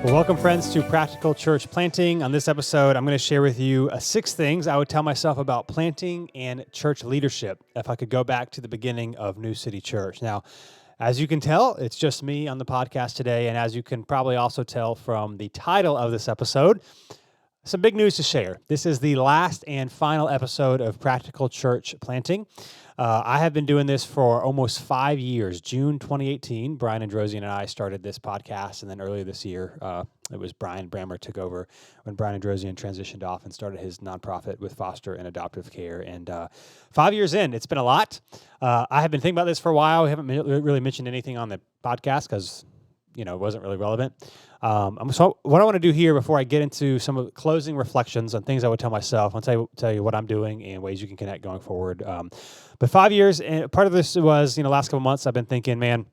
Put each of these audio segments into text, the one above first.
Well, welcome, friends, to Practical Church Planting. On this episode, I'm going to share with you 6 things I would tell myself about planting and church leadership if I could go back to the beginning of New City Church. Now, as you can tell, it's just me on the podcast today, and as you can probably also tell from the title of this episode, some big news to share. This is the last and final episode of Practical Church Planting. I have been doing this for almost 5 years. June 2018, Brian Androsian and I started this podcast, and then earlier this year, it was Brian Brammer took over when Brian Androsian transitioned off and started his nonprofit with foster and adoptive care. And 5 years in, it's been a lot. I have been thinking about this for a while. We haven't really mentioned anything on the podcast because it wasn't really relevant. So what I want to do here before I get into some of the closing reflections on things I would tell myself, I'll tell you what I'm doing and ways you can connect going forward. But 5 years, and part of this was, last couple months I've been thinking, man,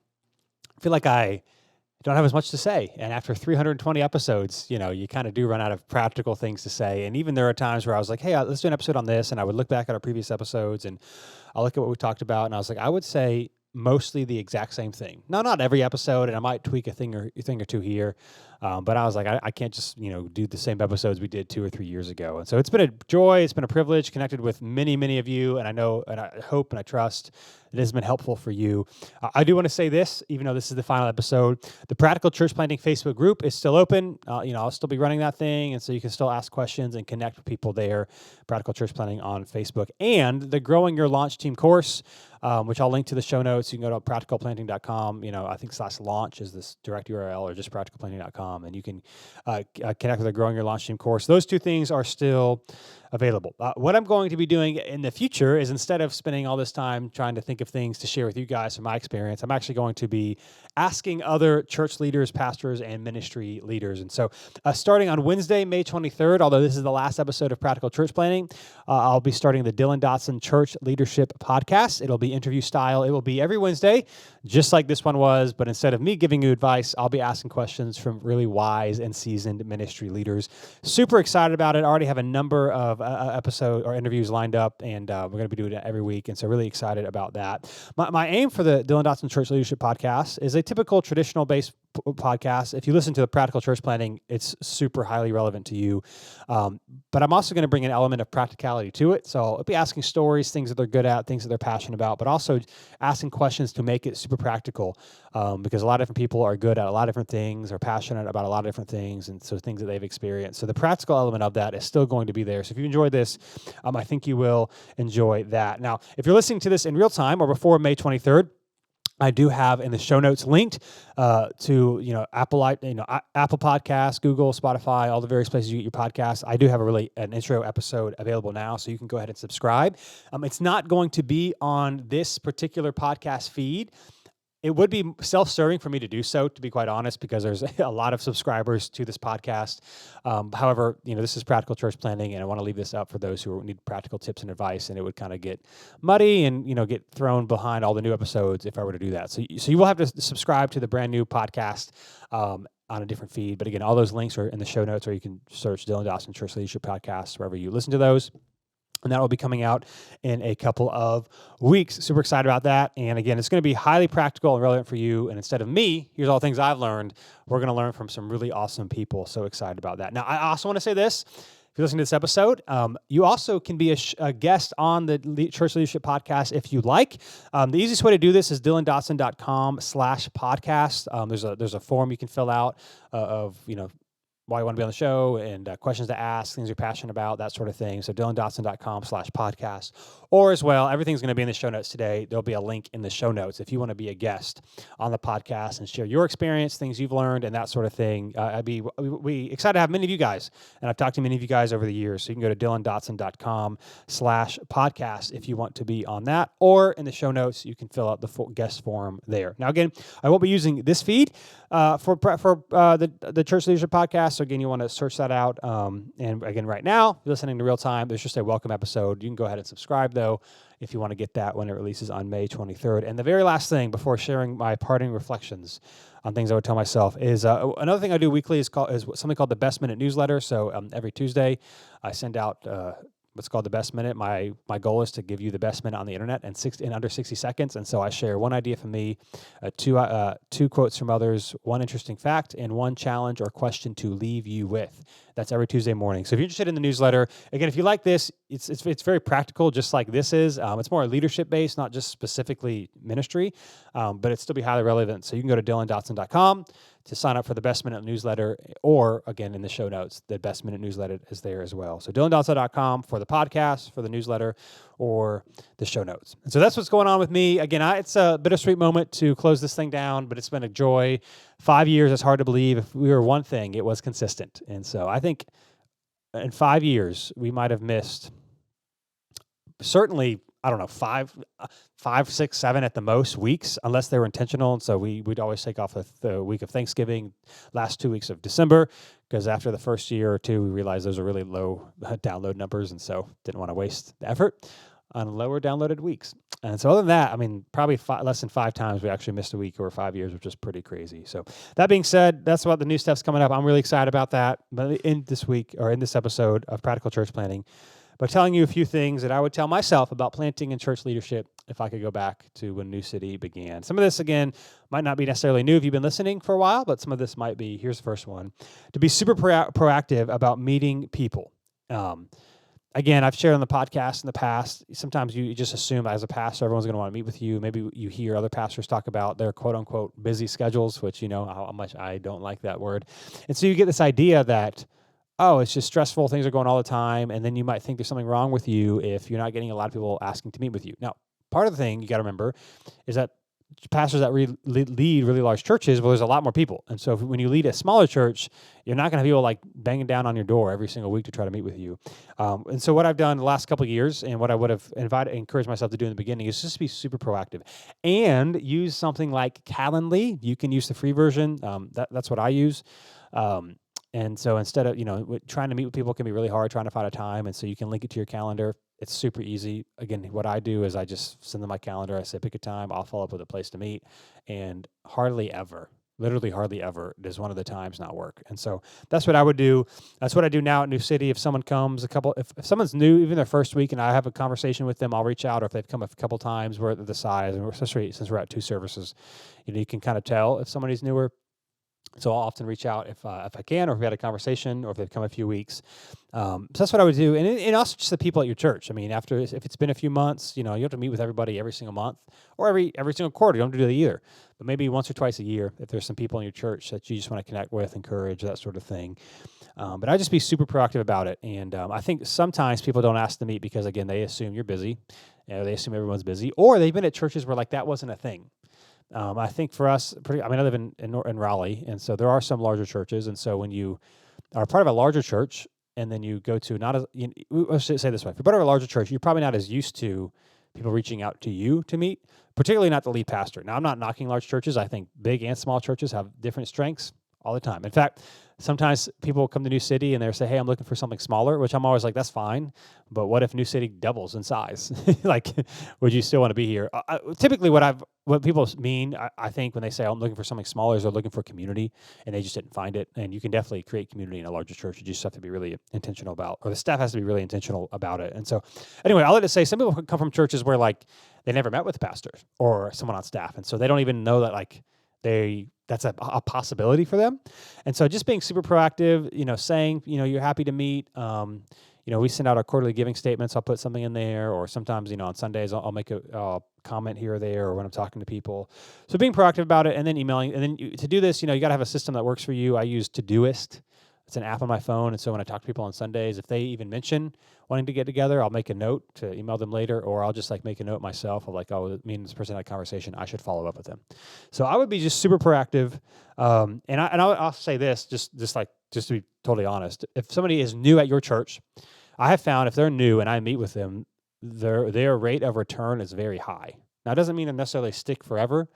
I feel like I don't have as much to say. And after 320 episodes, you kind of do run out of practical things to say. And even there are times where I was like, hey, let's do an episode on this. And I would look back at our previous episodes and I'll look at what we talked about. And I was like, I would say mostly the exact same thing. Now, not every episode, and I might tweak a thing or two here, but I was like, I can't just do the same episodes we did 2 or 3 years ago. And so it's been a joy, it's been a privilege, connected with many of you, and I know, and I hope, and I trust it has been helpful for you. I do want to say this, even though this is the final episode, the Practical Church Planting Facebook group is still open. I'll still be running that thing, and so you can still ask questions and connect with people there. Practical Church Planting on Facebook, and the Growing Your Launch Team course, which I'll link to the show notes. You can go to practicalplanting.com. I think /launch is this direct URL, or just practicalplanting.com, and you can connect with the Growing Your Launch Team course. Those 2 things are still available. What I'm going to be doing in the future is, instead of spending all this time trying to think of things to share with you guys from my experience, I'm actually going to be asking other church leaders, pastors, and ministry leaders. And so starting on Wednesday, May 23rd, although this is the last episode of Practical Church Planting, I'll be starting the Dylan Dotson Church Leadership Podcast. It'll be interview style. It will be every Wednesday, just like this one was, but instead of me giving you advice, I'll be asking questions from really wise and seasoned ministry leaders. Super excited about it. I already have a number of episode or interviews lined up, and we're going to be doing it every week, and so really excited about that. My aim for the Dylan Dotson Church Leadership Podcast is a typical traditional-based podcast. If you listen to the Practical Church Planting, it's super highly relevant to you. But I'm also going to bring an element of practicality to it. So I'll be asking stories, things that they're good at, things that they're passionate about, but also asking questions to make it super practical, because a lot of different people are good at a lot of different things, are passionate about a lot of different things, and so things that they've experienced. So the practical element of that is still going to be there. So if you enjoyed this, I think you will enjoy that. Now, if you're listening to this in real time or before May 23rd, I do have in the show notes linked to Apple Podcasts, Google, Spotify, all the various places you get your podcasts. I do have an intro episode available now, so you can go ahead and subscribe. It's not going to be on this particular podcast feed. It would be self-serving for me to do so, to be quite honest, because there's a lot of subscribers to this podcast. However, this is Practical Church Planting, and I want to leave this up for those who need practical tips and advice, and it would kind of get muddy and, get thrown behind all the new episodes if I were to do that. So you will have to subscribe to the brand new podcast on a different feed. But again, all those links are in the show notes, or you can search Dylan Dotson Church Leadership Podcast wherever you listen to those. And that will be coming out in a couple of weeks. Super excited about that. And again, it's going to be highly practical and relevant for you. And instead of me, here's all the things I've learned, we're going to learn from some really awesome people. So excited about that. Now, I also want to say this. If you're listening to this episode, you also can be a guest on the Church Leadership Podcast if you like. The easiest way to do this is dylandotson.com/podcast. There's a form you can fill out of, why you want to be on the show, and questions to ask, things you're passionate about, that sort of thing. So dylandotson.com/podcast. Or as well, everything's going to be in the show notes today. There'll be a link in the show notes if you want to be a guest on the podcast and share your experience, things you've learned, and that sort of thing. We excited to have many of you guys, and I've talked to many of you guys over the years. So you can go to dylandotson.com/podcast if you want to be on that, or in the show notes, you can fill out the full guest form there. Now, again, I won't be using this feed for the Church Leadership Podcast. So again, you want to search that out. And again, right now, if you're listening to real time, there's just a welcome episode. You can go ahead and subscribe, though, if you want to get that when it releases on May 23rd. And the very last thing before sharing my parting reflections on things I would tell myself is another thing I do weekly is something called the Best Minute Newsletter. So every Tuesday, I send out what's called the Best Minute. My goal is to give you the best minute on the internet in under 60 seconds. And so I share one idea from me, two quotes from others, one interesting fact, and one challenge or question to leave you with. That's every Tuesday morning. So if you're interested in the newsletter, again, if you like this, it's very practical, just like this is. It's more leadership based, not just specifically ministry, but it'd still be highly relevant. So you can go to DylanDotson.com to sign up for the Best Minute newsletter, or again, in the show notes, the Best Minute newsletter is there as well. So DylanDotson.com for the podcast, for the newsletter, or the show notes. And so that's what's going on with me. Again, it's a bittersweet moment to close this thing down, but it's been a joy. 5 years, it's hard to believe. If we were one thing, it was consistent. And so I think in 5 years, we might have missed certainly, I don't know, five, 6, 7 at the most weeks, unless they were intentional. And so we'd always take off the week of Thanksgiving, last 2 weeks of December, because after the first year or two, we realized those are really low download numbers, and so didn't want to waste the effort on lower downloaded weeks. And so other than that, I mean, probably less than 5 times we actually missed a week over 5 years, which is pretty crazy. So that being said, that's what the new stuff's coming up. I'm really excited about that. But in this episode of Practical Church Planting, by telling you a few things that I would tell myself about planting and church leadership if I could go back to when New City began. Some of this, again, might not be necessarily new if you've been listening for a while, but some of this might be. Here's the first one. To be super proactive about meeting people. Again, I've shared on the podcast in the past, sometimes you just assume as a pastor, everyone's going to want to meet with you. Maybe you hear other pastors talk about their quote-unquote busy schedules, which you know how much I don't like that word. And so you get this idea that, oh, it's just stressful, things are going all the time, and then you might think there's something wrong with you if you're not getting a lot of people asking to meet with you. Now, part of the thing you got to remember is that pastors that lead really large churches, well, there's a lot more people. And so when you lead a smaller church, you're not going to have people like banging down on your door every single week to try to meet with you. And so what I've done the last couple of years, and what I would have encouraged myself to do in the beginning, is just be super proactive and use something like Calendly. You can use the free version. That's what I use. And so instead of, trying to meet with people can be really hard, trying to find a time. And so you can link it to your calendar. It's super easy. Again, what I do is I just send them my calendar. I say, pick a time. I'll follow up with a place to meet. And literally hardly ever does one of the times not work. And so that's what I would do. That's what I do now at New City. If someone comes if someone's new, even their first week, and I have a conversation with them, I'll reach out. Or if they've come a couple times, we're at the size, and especially since we're at 2 services, you can kind of tell if somebody's newer. So I'll often reach out if I can, or if we had a conversation, or if they've come a few weeks. So that's what I would do. And also just the people at your church. I mean, if it's been a few months, you have to meet with everybody every single month or every single quarter. You don't have to do that either. But maybe once or twice a year, if there's some people in your church that you just want to connect with, encourage, that sort of thing. But I just be super proactive about it. And I think sometimes people don't ask to meet because, again, they assume you're busy. They assume everyone's busy. Or they've been at churches where that wasn't a thing. I think for us, I live in Raleigh, and so there are some larger churches. And so when you are part of a larger church, and then you go to let's say this way: if you're part of a larger church, you're probably not as used to people reaching out to you to meet, particularly not the lead pastor. Now, I'm not knocking large churches. I think big and small churches have different strengths all the time. In fact, sometimes people come to New City and they say, hey, I'm looking for something smaller, which I'm always like, that's fine. But what if New City doubles in size? Would you still want to be here? Typically, what people mean, I think, when they say, I'm looking for something smaller, is they're looking for community, and they just didn't find it. And you can definitely create community in a larger church. You just have to be really intentional about, or the staff has to be really intentional about it. And so, anyway, I'll let it say, some people come from churches where, they never met with the pastor or someone on staff. And so they don't even know that, that's a possibility for them. And so just being super proactive, saying, you're happy to meet. We send out our quarterly giving statements. I'll put something in there, or sometimes, on Sundays, I'll make a comment here or there, or when I'm talking to people. So being proactive about it, and then emailing. And then to do this, you got to have a system that works for you. I use Todoist. It's an app on my phone. And so when I talk to people on Sundays, if they even mention wanting to get together, I'll make a note to email them later, or I'll just make a note myself of me and this person had a conversation. I should follow up with them. So I would be just super proactive. And I'll say this, just to be totally honest. If somebody is new at your church, I have found if they're new and I meet with them, their rate of return is very high. Now, it doesn't mean they necessarily stick forever,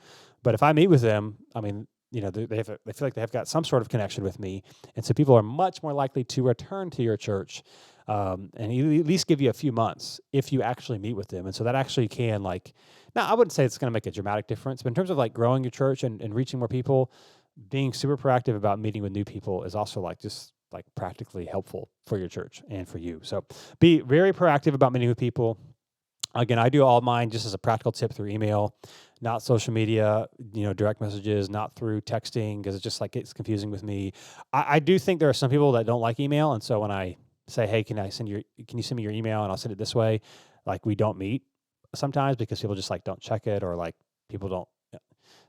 but if I meet with them, they feel like they have got some sort of connection with me. And so people are much more likely to return to your church and at least give you a few months if you actually meet with them. And so that actually can now I wouldn't say it's going to make a dramatic difference, but in terms of growing your church and reaching more people, being super proactive about meeting with new people is also like practically helpful for your church and for you. So be very proactive about meeting with people. Again, I do all mine just as a practical tip through email, not social media, direct messages, not through texting, because it's just like it's confusing with me. I do think there are some people that don't like email, and so when I say, "Hey, can you send me your email and I'll send it this way," like we don't meet sometimes because people just like don't check it, or like people don't.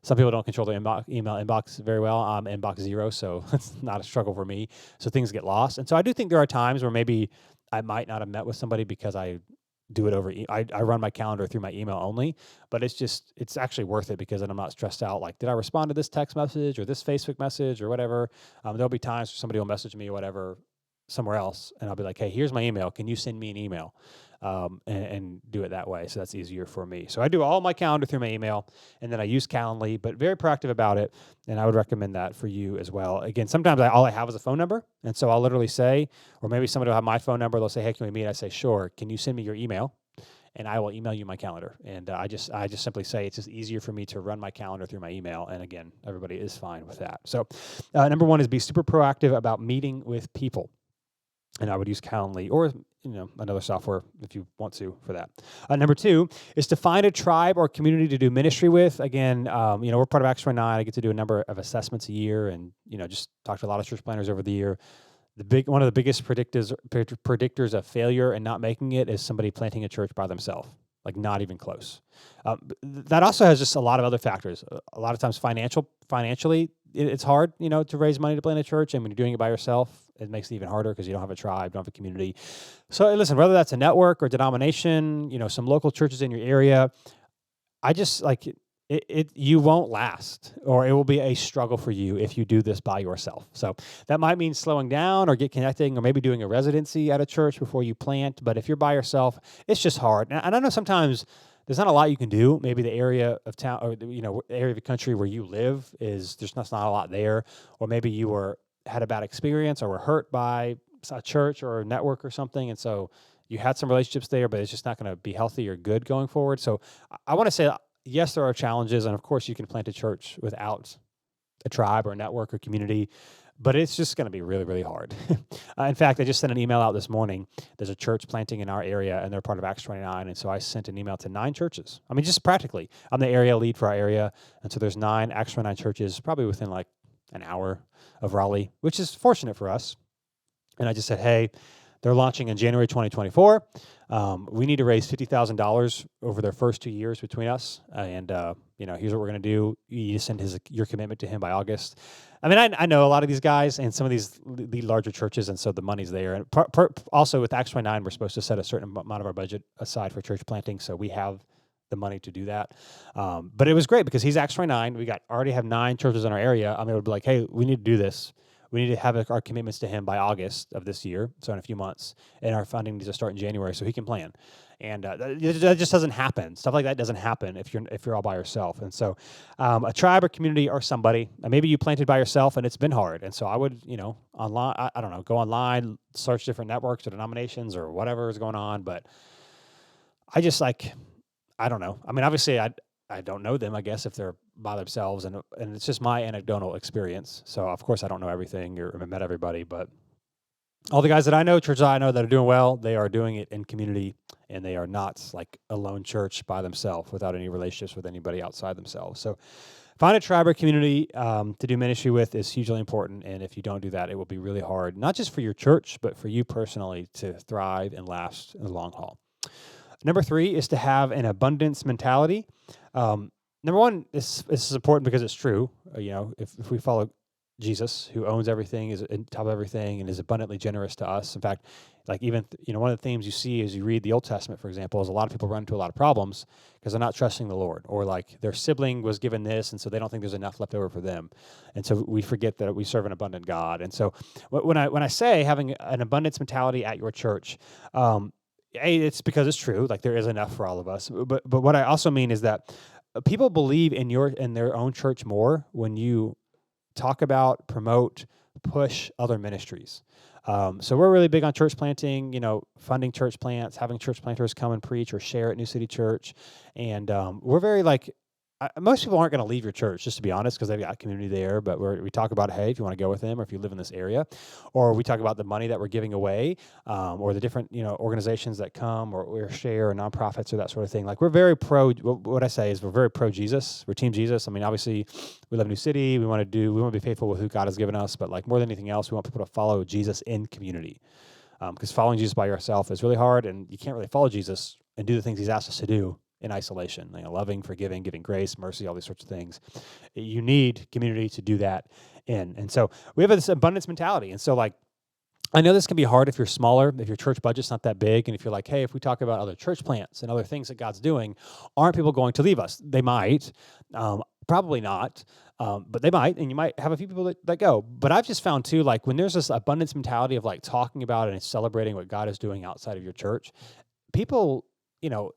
Some people don't control their email inbox very well. I'm inbox zero, so it's not a struggle for me. So things get lost, and so I do think there are times where maybe I might not have met with somebody because I do it over. I run my calendar through my email only, but it's actually worth it because then I'm not stressed out. Like, did I respond to this text message or this Facebook message or whatever? There'll be times where somebody will message me or whatever somewhere else, and I'll be like, hey, here's my email. Can you send me an email? And do it that way. So that's easier for me. So I do all my calendar through my email, and then I use Calendly, but very proactive about it. And I would recommend that for you as well. Again, sometimes all I have is a phone number. And so I'll literally say, or maybe somebody will have my phone number. They'll say, hey, can we meet? I say, sure. Can you send me your email? And I will email you my calendar. And I just simply say it's just easier for me to run my calendar through my email. And again, everybody is fine with that. So number one is be super proactive about meeting with people. And I would use Calendly or another software if you want to for that. Number two is to find a tribe or community to do ministry with. Again, we're part of Acts 29. I get to do a number of assessments a year, and just talk to a lot of church planners over the year. One of the biggest predictors of failure and not making it is somebody planting a church by themselves, like not even close. That also has just a lot of other factors. A lot of times financially, it's hard, to raise money to plant a church. And when you're doing it by yourself, it makes it even harder because you don't have a tribe, don't have a community. So listen, whether that's a network or denomination, some local churches in your area, I just like you won't last, or it will be a struggle for you if you do this by yourself. So that might mean slowing down or get connecting, or maybe doing a residency at a church before you plant. But if you're by yourself, it's just hard. And I know sometimes there's not a lot you can do. Maybe the area of town, or the area of the country where you live there's not a lot there, or maybe you had a bad experience or were hurt by a church or a network or something, and so you had some relationships there, but it's just not going to be healthy or good going forward. So I want to say, yes, there are challenges, and of course you can plant a church without a tribe or a network or community, but it's just going to be really, really hard. In fact, I just sent an email out this morning. There's a church planting in our area, and they're part of Acts 29, and so I sent an email to 9 churches. I mean, just practically. I'm the area lead for our area, and so there's 9 Acts 29 churches, probably within like an hour of Raleigh, which is fortunate for us. And I just said, hey, they're launching in January 2024. We need to raise $50,000 over their first 2 years between us. And here's what we're going to do. You send your commitment to him by August. I mean, I know a lot of these guys and some of the larger churches, and so the money's there. And also with Acts 29, we're supposed to set a certain amount of our budget aside for church planting, so we have the money to do that. But it was great because he's Acts 29. We already have 9 churches in our area. I mean, it would be like, hey, we need to do this. We need to have our commitments to him by August of this year, so in a few months, and our funding needs to start in January so he can plan. And that just doesn't happen. Stuff like that doesn't happen if you're all by yourself. And so, a tribe or community or somebody, maybe you planted by yourself and it's been hard. And so I would, online, I don't know, go online, search different networks or denominations or whatever is going on. But I just I don't know. I mean, obviously, I don't know them, I guess, if they're by themselves, and it's just my anecdotal experience. So, of course, I don't know everything or met everybody, but all the guys that I know, churches I know that are doing well, they are doing it in community, and they are not like a lone church by themselves without any relationships with anybody outside themselves. So find a tribe or community to do ministry with is hugely important, and if you don't do that, it will be really hard, not just for your church, but for you personally to thrive and last in the long haul. Number 3 is to have an abundance mentality. Number 1, this is important because it's true. If we follow Jesus, who owns everything, is on top of everything, and is abundantly generous to us. In fact, like even one of the themes you see as you read the Old Testament, for example, is a lot of people run into a lot of problems because they're not trusting the Lord, or like their sibling was given this, and so they don't think there's enough left over for them, and so we forget that we serve an abundant God. And so when I say having an abundance mentality at your church, it's because it's true. Like there is enough for all of us. But what I also mean is that people believe in their own church more when you talk about, promote, push other ministries. So we're really big on church planting, funding church plants, having church planters come and preach or share at New City Church. And we're very most people aren't going to leave your church, just to be honest, because they've got community there. But we talk about, hey, if you want to go with them, or if you live in this area, or we talk about the money that we're giving away, or the different organizations that come, or share, or nonprofits, or that sort of thing. Like we're very pro. What I say is we're very pro Jesus. We're Team Jesus. I mean, obviously, we live in New City. We want to be faithful with who God has given us. But like more than anything else, we want people to follow Jesus in community, because following Jesus by yourself is really hard, and you can't really follow Jesus and do the things He's asked us to do in isolation, loving, forgiving, giving grace, mercy, all these sorts of things. You need community to do that in. And so we have this abundance mentality. And so like, I know this can be hard if you're smaller, if your church budget's not that big, and if you're like, hey, if we talk about other church plants and other things that God's doing, aren't people going to leave us? They might, probably not, but they might, and you might have a few people that go. But I've just found too, like when there's this abundance mentality of like talking about it and celebrating what God is doing outside of your church, people,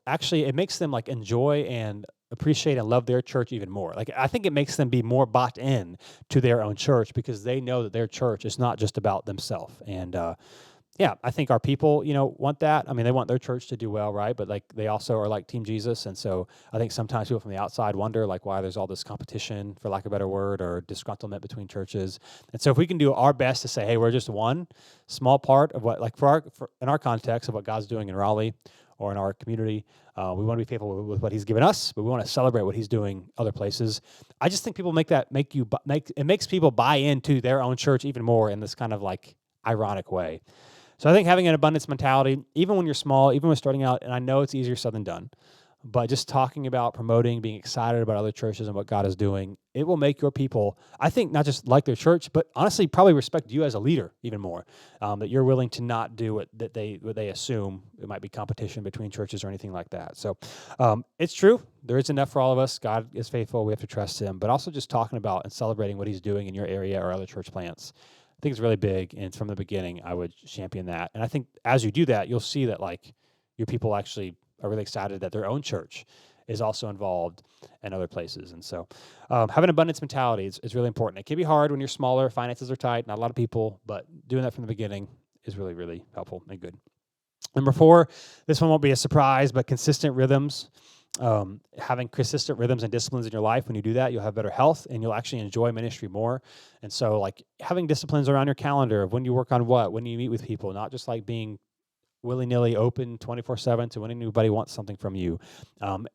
actually it makes them like enjoy and appreciate and love their church even more. Like I think it makes them be more bought in to their own church because they know that their church is not just about themselves. And I think our people, want that. I mean, they want their church to do well, right? But like they also are like Team Jesus. And so I think sometimes people from the outside wonder like why there's all this competition, for lack of a better word, or disgruntlement between churches. And so if we can do our best to say, hey, we're just one small part of what, like in our context of what God's doing in Raleigh, or in our community. We want to be faithful with what He's given us, but we want to celebrate what He's doing other places. I just think people it makes people buy into their own church even more in this kind of like ironic way. So I think having an abundance mentality, even when you're small, even when starting out, and I know it's easier said than done, but just talking about, promoting, being excited about other churches and what God is doing, it will make your people, I think, not just like their church, but honestly probably respect you as a leader even more, that you're willing to not do what they assume it might be competition between churches or anything like that. So it's true. There is enough for all of us. God is faithful. We have to trust Him. But also just talking about and celebrating what He's doing in your area or other church plants, I think it's really big. And from the beginning, I would champion that. And I think as you do that, you'll see that like your people actually are really excited that their own church is also involved in other places. And so having abundance mentality is really important. It can be hard when you're smaller, finances are tight, not a lot of people, but doing that from the beginning is really, really helpful and good. Number 4, this one won't be a surprise, but consistent rhythms. Having consistent rhythms and disciplines in your life, when you do that, you'll have better health and you'll actually enjoy ministry more. And so like having disciplines around your calendar of when you work on what, when you meet with people, not just like being willy-nilly open 24/7 to when anybody wants something from you.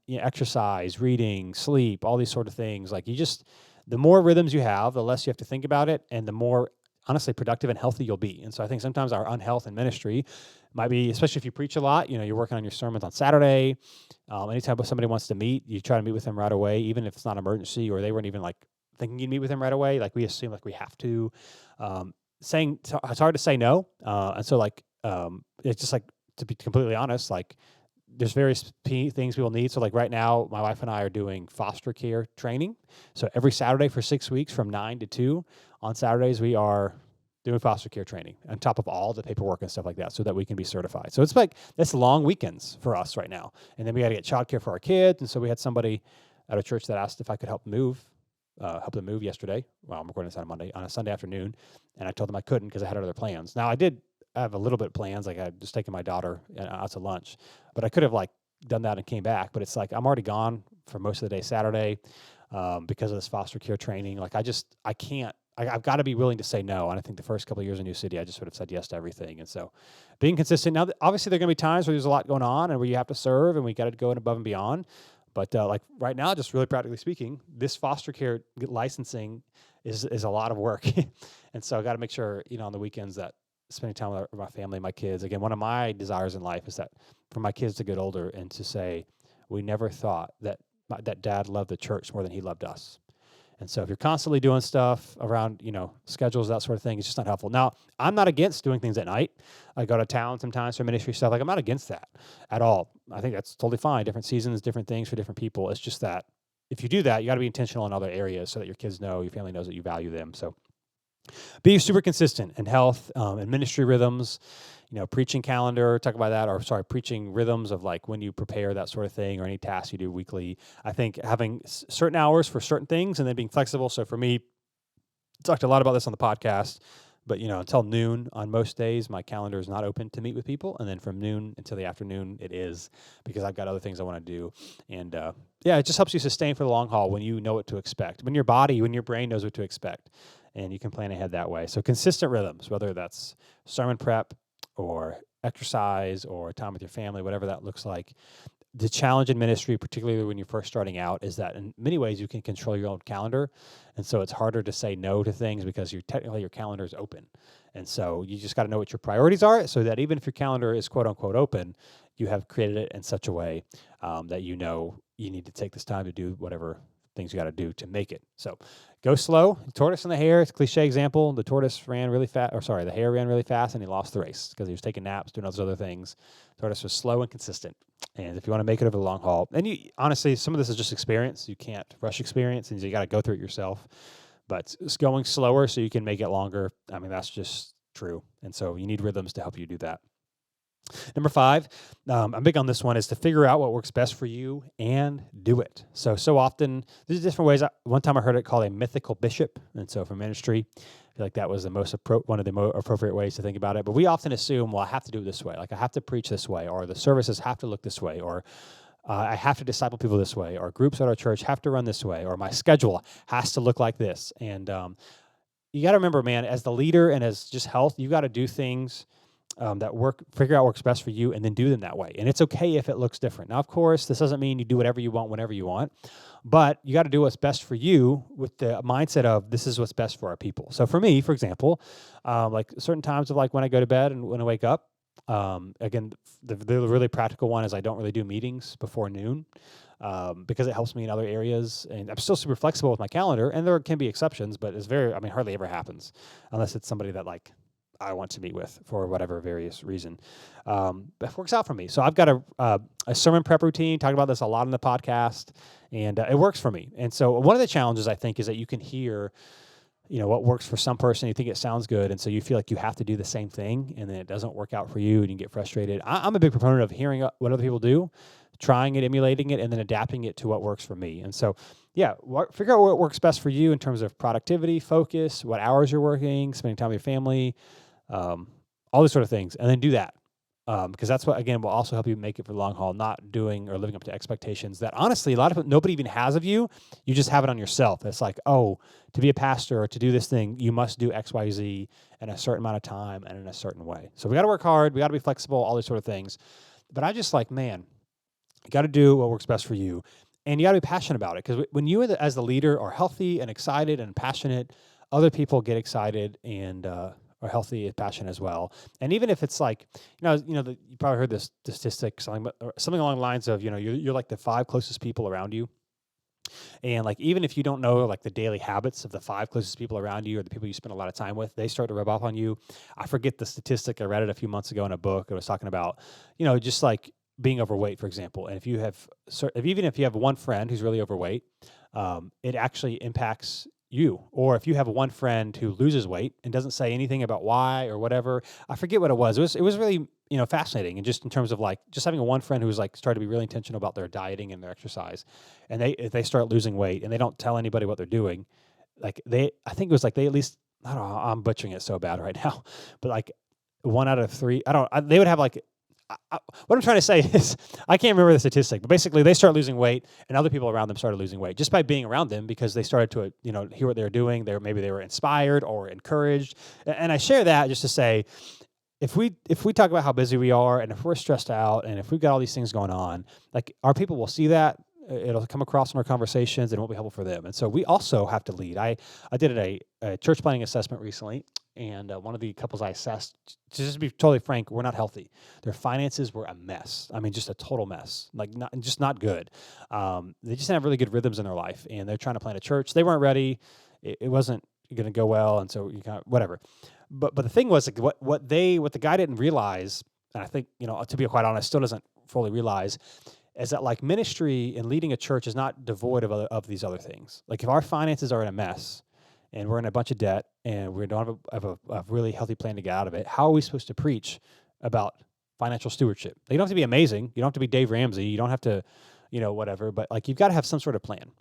Exercise, reading, sleep, all these sort of things. Like the more rhythms you have, the less you have to think about it, and the more honestly productive and healthy you'll be. And so I think sometimes our unhealth in ministry might be, especially if you preach a lot, you're working on your sermons on Saturday. Anytime somebody wants to meet, you try to meet with them right away, even if it's not an emergency or they weren't even like thinking you'd meet with them right away. Like we assume like we have to. It's hard to say no. And so like, it's just like, to be completely honest, like there's various things we will need. So like right now, my wife and I are doing foster care training. So every Saturday for 6 weeks from 9 to 2 on Saturdays, we are doing foster care training on top of all the paperwork and stuff like that so that we can be certified. So it's like, that's long weekends for us right now. And then we got to get childcare for our kids. And so we had somebody at a church that asked if I could help them move yesterday. Well, I'm recording this on a Sunday afternoon. And I told them I couldn't because I had other plans. Now I have a little bit of plans, like I just taken my daughter out to lunch, but I could have like done that and came back. But it's like I'm already gone for most of the day Saturday because of this foster care training. Like I can't. I've got to be willing to say no. And I think the first couple of years in New City, I just would have said yes to everything. And so being consistent. Now, obviously, there are going to be times where there's a lot going on and where you have to serve and we got to go above and beyond. But like right now, just really practically speaking, this foster care licensing is a lot of work. And so I got to make sure, on the weekends that spending time with my family, my kids. Again, one of my desires in life is that for my kids to get older and to say, we never thought that dad loved the church more than he loved us. And so if you're constantly doing stuff around, schedules, that sort of thing, it's just not helpful. Now, I'm not against doing things at night. I go to town sometimes for ministry stuff. Like, I'm not against that at all. I think that's totally fine. Different seasons, different things for different people. It's just that if you do that, you got to be intentional in other areas so that your kids know, your family knows that you value them. So be super consistent in health and ministry rhythms, preaching calendar, talk about that, or preaching rhythms of like when you prepare, that sort of thing, or any tasks you do weekly. I think having certain hours for certain things and then being flexible. So for me, talked a lot about this on the podcast, but until noon on most days, my calendar is not open to meet with people. And then from noon until the afternoon, it is, because I've got other things I want to do. And it just helps you sustain for the long haul when you know what to expect, when your brain knows what to expect, and you can plan ahead that way. So consistent rhythms, whether that's sermon prep or exercise or time with your family, whatever that looks like. The challenge in ministry, particularly when you're first starting out, is that in many ways you can control your own calendar. And so it's harder to say no to things because your calendar is open. And so you just got to know what your priorities are, so that even if your calendar is quote unquote open, you have created it in such a way that you need to take this time to do whatever things you got to do to make it. So go slow. Tortoise and the hare, it's a cliche example. The hare ran really fast and he lost the race because he was taking naps, doing all those other things. Tortoise was slow and consistent. And if you want to make it over the long haul, and honestly, some of this is just experience. You can't rush experience, and you got to go through it yourself. But it's going slower so you can make it longer. I mean, that's just true. And so you need rhythms to help you do that. Number 5, I'm big on this one, is to figure out what works best for you and do it. So often, there's different ways. One time I heard it called a mythical bishop. And so for ministry, I feel like that was one of the more appropriate ways to think about it. But we often assume, well, I have to do it this way. Like I have to preach this way, or the services have to look this way, or I have to disciple people this way, or groups at our church have to run this way, or my schedule has to look like this. And you got to remember, man, as the leader and as just health, you got to do things that figure out what works best for you, and then do them that way. And it's okay if it looks different. Now, of course, this doesn't mean you do whatever you want whenever you want, but you got to do what's best for you with the mindset of this is what's best for our people. So for me, for example, like certain times of like when I go to bed and when I wake up, again, the really practical one is I don't really do meetings before noon because it helps me in other areas. And I'm still super flexible with my calendar, and there can be exceptions, but hardly ever happens unless it's somebody that I want to meet with for whatever various reason. But it works out for me. So I've got a sermon prep routine, talked about this a lot in the podcast, and it works for me. And so one of the challenges, I think, is that you can hear, what works for some person, you think it sounds good, and so you feel like you have to do the same thing, and then it doesn't work out for you, and you get frustrated. I'm a big proponent of hearing what other people do, trying it, emulating it, and then adapting it to what works for me. And so, figure out what works best for you in terms of productivity, focus, what hours you're working, spending time with your family, all these sort of things, and then do that. Because that's what, again, will also help you make it for the long haul, not doing or living up to expectations that honestly, nobody even has of you. You just have it on yourself. It's like, oh, to be a pastor or to do this thing, you must do X, Y, Z in a certain amount of time and in a certain way. So we got to work hard. We got to be flexible, all these sort of things. But I just man, you got to do what works best for you. And you got to be passionate about it. Because when you as the leader are healthy and excited and passionate, other people get excited and are healthy and passionate as well. And even if it's you probably heard this statistic, something along the lines of, you're like the 5 closest people around you. And even if you don't know the daily habits of the 5 closest people around you or the people you spend a lot of time with, they start to rub off on you. I forget the statistic. I read it a few months ago in a book. It was talking about, just being overweight, for example. And even if you have one friend who's really overweight, it actually impacts you. Or if you have one friend who loses weight and doesn't say anything about why or whatever, I forget what it was. It was really, fascinating. And just in terms of just having one friend who's started to be really intentional about their dieting and their exercise, and if they start losing weight and they don't tell anybody what they're doing, I think it was they at least, I don't know, I'm butchering it so bad right now, but 1 out of 3, they would have what I'm trying to say is, I can't remember the statistic, but basically they start losing weight and other people around them started losing weight just by being around them because they started to, hear what they were doing. Maybe they were inspired or encouraged. And I share that just to say, if we talk about how busy we are and if we're stressed out and if we've got all these things going on, our people will see that. It'll come across in our conversations and it won't be helpful for them. And so we also have to lead. I did a church planning assessment recently, and one of the couples I assessed, to just be totally frank, were not healthy. Their finances were a mess. I mean, just a total mess. Not good. They just didn't have really good rhythms in their life, and they're trying to plant a church. They weren't ready. It wasn't going to go well, and so whatever. But the thing was, what the guy didn't realize, and I think to be quite honest, still doesn't fully realize, is that ministry and leading a church is not devoid of these other things. If our finances are in a mess and we're in a bunch of debt and we don't have a really healthy plan to get out of it, how are we supposed to preach about financial stewardship? You don't have to be amazing. You don't have to be Dave Ramsey. You don't have to, whatever. But you've got to have some sort of plan.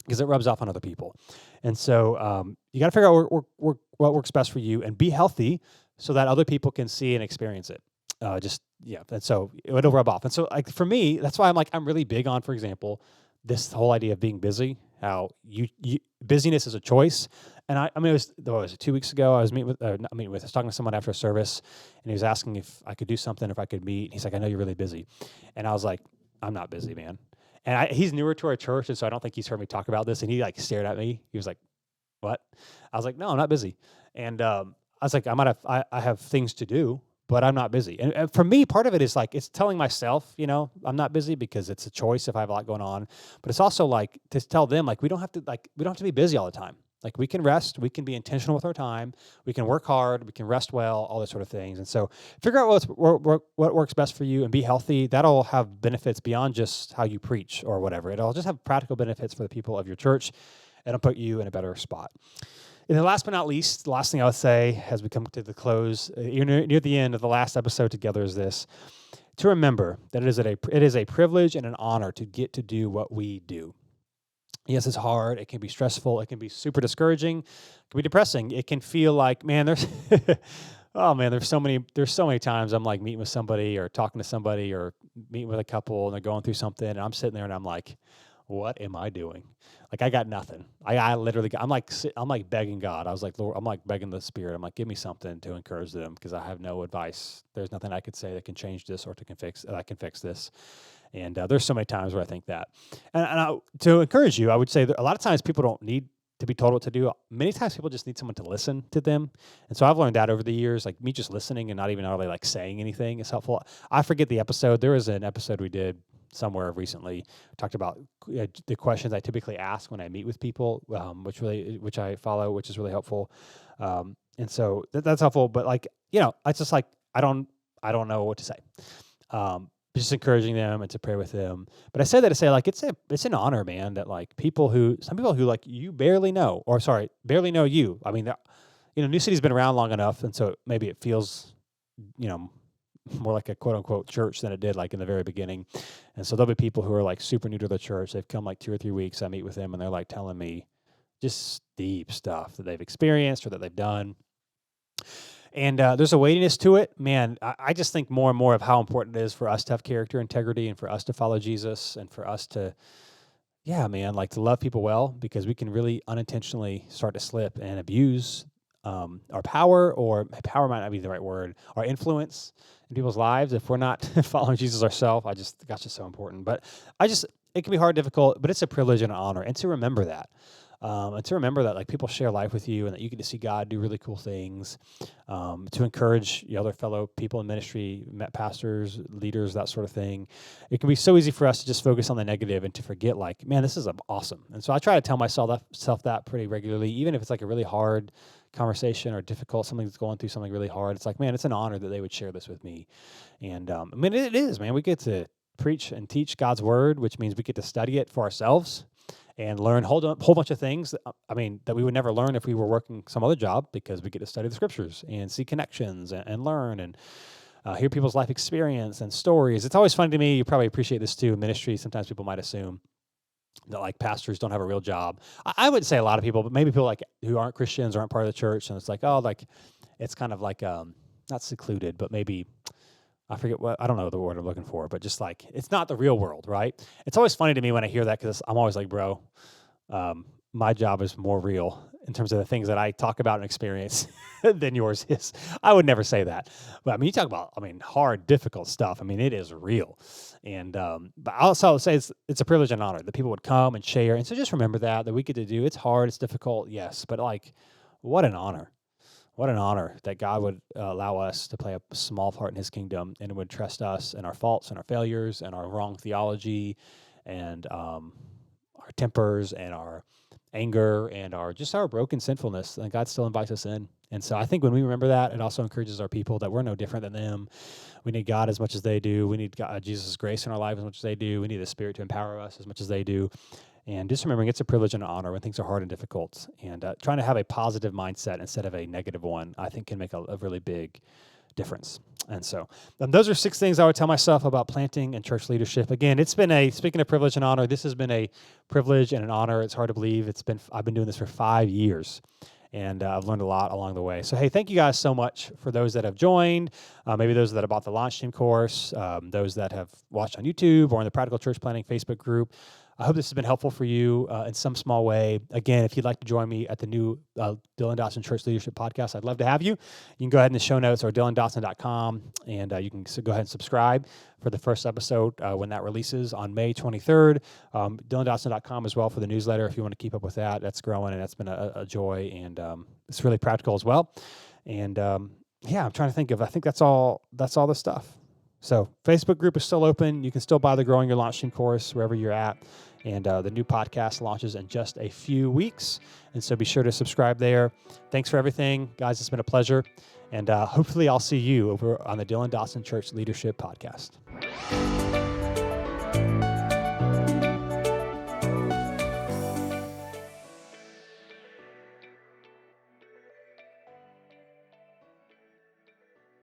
because it rubs off on other people. And so you got to figure out what works best for you and be healthy so that other people can see and experience it. And so it'll rub off. And so, like, for me, that's why I'm really big on, for example, this whole idea of being busy. How busyness is a choice. And I mean, it was 2 weeks ago. I was I was talking to someone after a service, and he was asking if I could do something, if I could meet. He's like, "I know you're really busy," and I was like, "I'm not busy, man." And he's newer to our church, and so I don't think he's heard me talk about this. And he like stared at me. He was like, "What?" I was like, "No, I'm not busy." And I was like, I have things to do, but I'm not busy. And for me, part of it is like, it's telling myself, I'm not busy because it's a choice if I have a lot going on. But it's also like to tell them, like, we don't have to be busy all the time. Like, we can rest, we can be intentional with our time, we can work hard, we can rest well, all those sort of things. And so figure out what works best for you and be healthy. That'll have benefits beyond just how you preach or whatever. It'll just have practical benefits for the people of your church. It'll put you in a better spot. And then last but not least, the last thing I would say as we come to the close, near the end of the last episode together, is this: to remember that it is a privilege and an honor to get to do what we do. Yes, it's hard. It can be stressful. It can be super discouraging. It can be depressing. It can feel like, man, there's there's so many times I'm like meeting with somebody or talking to somebody or meeting with a couple and they're going through something and I'm sitting there and I'm like, what am I doing? Like, I got nothing. I literally I'm like begging God. I was like, Lord, I'm like begging the Spirit. I'm like, give me something to encourage them because I have no advice. There's nothing I could say that can change this or I can fix this. And there's so many times where I think that. And to encourage you, I would say that a lot of times people don't need to be told what to do. Many times people just need someone to listen to them. And so I've learned that over the years, like me just listening and not even really like saying anything is helpful. I forget the episode. There was an episode we did somewhere recently, talked about the questions I typically ask when I meet with people, which I follow, which is really helpful. And so that's helpful. But like, it's just like, I don't know what to say. Just encouraging them and to pray with them. But I say that to say, like, it's an honor, man, that like some people who like you barely know you. I mean, New City's been around long enough. And so maybe it feels, more like a quote unquote church than it did like in the very beginning. And so there'll be people who are like super new to the church. They've come like 2 or 3 weeks. I meet with them and they're like telling me just deep stuff that they've experienced or that they've done. And there's a weightiness to it. Man, I just think more and more of how important it is for us to have character integrity and for us to follow Jesus and for us to, to love people well, because we can really unintentionally start to slip and abuse our power, or power might not be the right word, our influence in people's lives if we're not following Jesus ourselves. That's just so important. But it can be hard, difficult, but it's a privilege and an honor. And to remember that. And to remember that like people share life with you and that you get to see God do really cool things, to encourage other fellow people in ministry, pastors, leaders, that sort of thing. It can be so easy for us to just focus on the negative and to forget like, man, this is awesome. And so I try to tell myself that pretty regularly, even if it's like a really hard conversation or difficult, something that's going through something really hard. It's like, man, it's an honor that they would share this with me. And it is, man, we get to preach and teach God's word, which means we get to study it for ourselves and learn a whole bunch of things, that we would never learn if we were working some other job, because we get to study the scriptures and see connections and learn and hear people's life experience and stories. It's always funny to me, you probably appreciate this too, in ministry. Sometimes people might assume that like pastors don't have a real job. I would say a lot of people, but maybe people like who aren't Christians or aren't part of the church, and it's like, oh, like it's kind of like not secluded, but maybe I forget I don't know the word I'm looking for, but just like, it's not the real world, right? It's always funny to me when I hear that, because I'm always like, bro, my job is more real in terms of the things that I talk about and experience than yours is. I would never say that. But you talk about, hard, difficult stuff. It is real. And, but I also say it's a privilege and honor that people would come and share. And so just remember that we get to do. It's hard, it's difficult, yes, but like, what an honor. What an honor that God would allow us to play a small part in his kingdom and would trust us and our faults and our failures and our wrong theology and our tempers and our anger and our broken sinfulness. And God still invites us in. And so I think when we remember that, it also encourages our people that we're no different than them. We need God as much as they do. We need Jesus' grace in our lives as much as they do. We need the Spirit to empower us as much as they do. And just remembering it's a privilege and an honor when things are hard and difficult. And trying to have a positive mindset instead of a negative one, I think, can make a really big difference. And so those are 6 things I would tell myself about planting and church leadership. Again, it's been speaking of privilege and honor, this has been a privilege and an honor. It's hard to believe. I've been doing this for 5 years. And I've learned a lot along the way. So, hey, thank you guys so much for those that have joined, maybe those that have bought the Launch Team course, those that have watched on YouTube or in the Practical Church Planting Facebook group. I hope this has been helpful for you in some small way. Again, if you'd like to join me at the new Dylan Dotson Church Leadership Podcast, I'd love to have you. You can go ahead in the show notes or DylanDotson.com, and you can go ahead and subscribe for the first episode when that releases on May 23rd. DylanDotson.com as well for the newsletter if you want to keep up with that. That's growing, and that's been a joy, and it's really practical as well. And yeah, I'm trying to think I think that's all the stuff. So Facebook group is still open. You can still buy the Growing Your Launch Team course wherever you're at. And the new podcast launches in just a few weeks. And so be sure to subscribe there. Thanks for everything. Guys, it's been a pleasure. And hopefully I'll see you over on the Dylan Dotson Church Leadership Podcast.